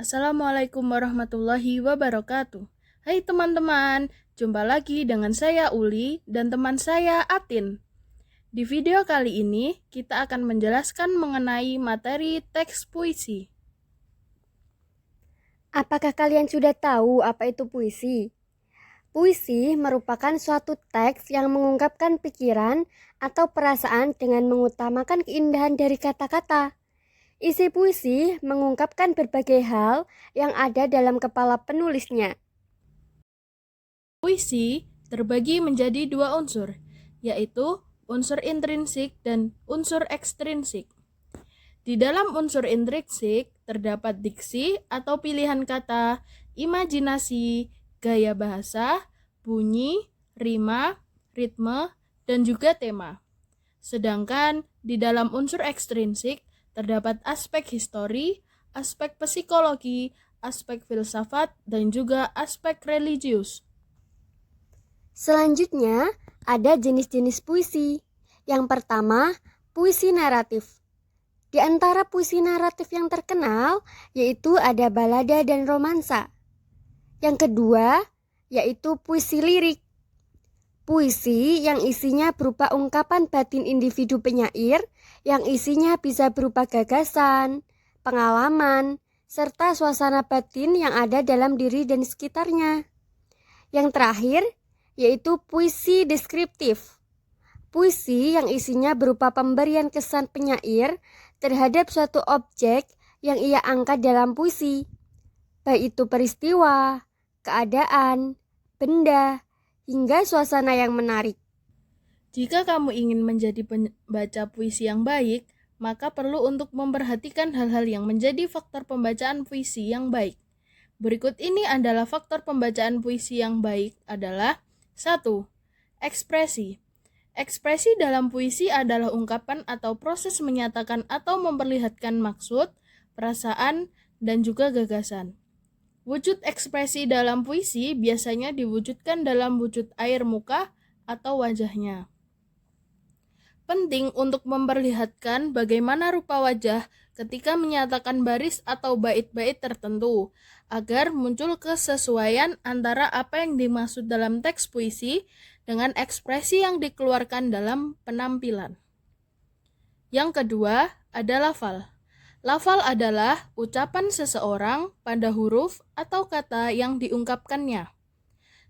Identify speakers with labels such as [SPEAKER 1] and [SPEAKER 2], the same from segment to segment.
[SPEAKER 1] Assalamualaikum warahmatullahi wabarakatuh. Hai teman-teman, jumpa lagi dengan saya Uli dan teman saya Atin. Di video kali ini, kita akan menjelaskan mengenai materi teks puisi.
[SPEAKER 2] Apakah kalian sudah tahu apa itu puisi? Puisi merupakan suatu teks yang mengungkapkan pikiran atau perasaan dengan mengutamakan keindahan dari kata-kata. Isi puisi mengungkapkan berbagai hal yang ada dalam kepala penulisnya.
[SPEAKER 1] Puisi terbagi menjadi dua unsur, yaitu unsur intrinsik dan unsur ekstrinsik. Di dalam unsur intrinsik terdapat diksi atau pilihan kata, imajinasi, gaya bahasa, bunyi, rima, ritme, dan juga tema. Sedangkan di dalam unsur ekstrinsik terdapat aspek histori, aspek psikologi, aspek filsafat, dan juga aspek religius.
[SPEAKER 2] Selanjutnya, ada jenis-jenis puisi. Yang pertama, puisi naratif. Di antara puisi naratif yang terkenal, yaitu ada balada dan romansa. Yang kedua, yaitu puisi lirik. Puisi yang isinya berupa ungkapan batin individu penyair, yang isinya bisa berupa gagasan, pengalaman, serta suasana batin yang ada dalam diri dan sekitarnya. Yang terakhir, yaitu puisi deskriptif. Puisi yang isinya berupa pemberian kesan penyair terhadap suatu objek yang ia angkat dalam puisi, baik itu peristiwa, keadaan, benda, hingga suasana yang menarik.
[SPEAKER 1] Jika kamu ingin menjadi pembaca puisi yang baik, maka perlu untuk memperhatikan hal-hal yang menjadi faktor pembacaan puisi yang baik. Berikut ini adalah faktor pembacaan puisi yang baik adalah 1. Ekspresi. Ekspresi dalam puisi adalah ungkapan atau proses menyatakan atau memperlihatkan maksud, perasaan, dan juga gagasan. Wujud ekspresi dalam puisi biasanya diwujudkan dalam wujud air muka atau wajahnya. Penting untuk memperlihatkan bagaimana rupa wajah ketika menyatakan baris atau bait-bait tertentu, agar muncul kesesuaian antara apa yang dimaksud dalam teks puisi dengan ekspresi yang dikeluarkan dalam penampilan. Yang kedua ada lafal. Lafal adalah ucapan seseorang pada huruf atau kata yang diungkapkannya.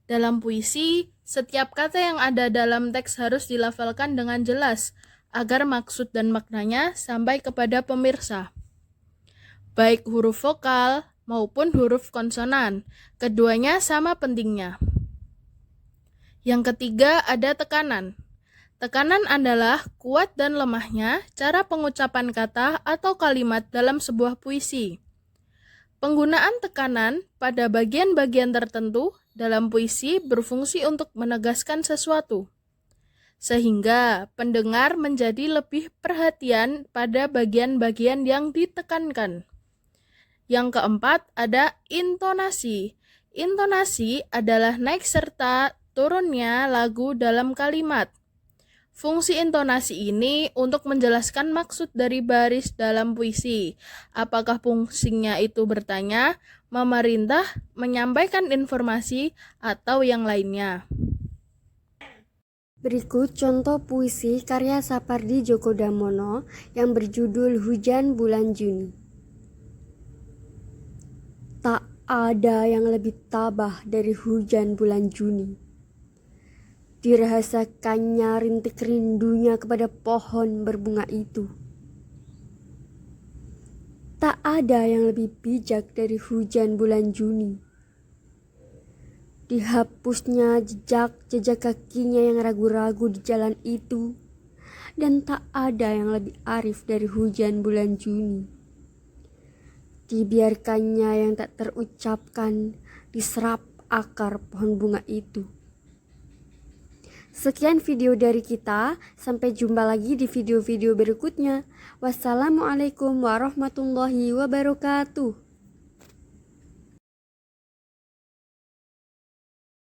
[SPEAKER 1] Dalam puisi, setiap kata yang ada dalam teks harus dilafalkan dengan jelas, agar maksud dan maknanya sampai kepada pemirsa. Baik huruf vokal maupun huruf konsonan, keduanya sama pentingnya. Yang ketiga ada tekanan. Tekanan adalah kuat dan lemahnya cara pengucapan kata atau kalimat dalam sebuah puisi. Penggunaan tekanan pada bagian-bagian tertentu dalam puisi berfungsi untuk menegaskan sesuatu, sehingga pendengar menjadi lebih perhatian pada bagian-bagian yang ditekankan. Yang keempat ada intonasi. Intonasi adalah naik serta turunnya lagu dalam kalimat. Fungsi intonasi ini untuk menjelaskan maksud dari baris dalam puisi. Apakah fungsinya itu bertanya, memerintah, menyampaikan informasi, atau yang lainnya.
[SPEAKER 2] Berikut contoh puisi karya Sapardi Djoko Damono yang berjudul Hujan Bulan Juni. Tak ada yang lebih tabah dari hujan bulan Juni. Dirasakannya rintik rindunya kepada pohon berbunga itu. Tak ada yang lebih bijak dari hujan bulan Juni. Dihapusnya jejak kakinya yang ragu-ragu di jalan itu. Dan tak ada yang lebih arif dari hujan bulan Juni. Dibiarkannya yang tak terucapkan diserap akar pohon bunga itu. Sekian video dari kita, sampai jumpa lagi di video-video berikutnya. Wassalamualaikum warahmatullahi wabarakatuh.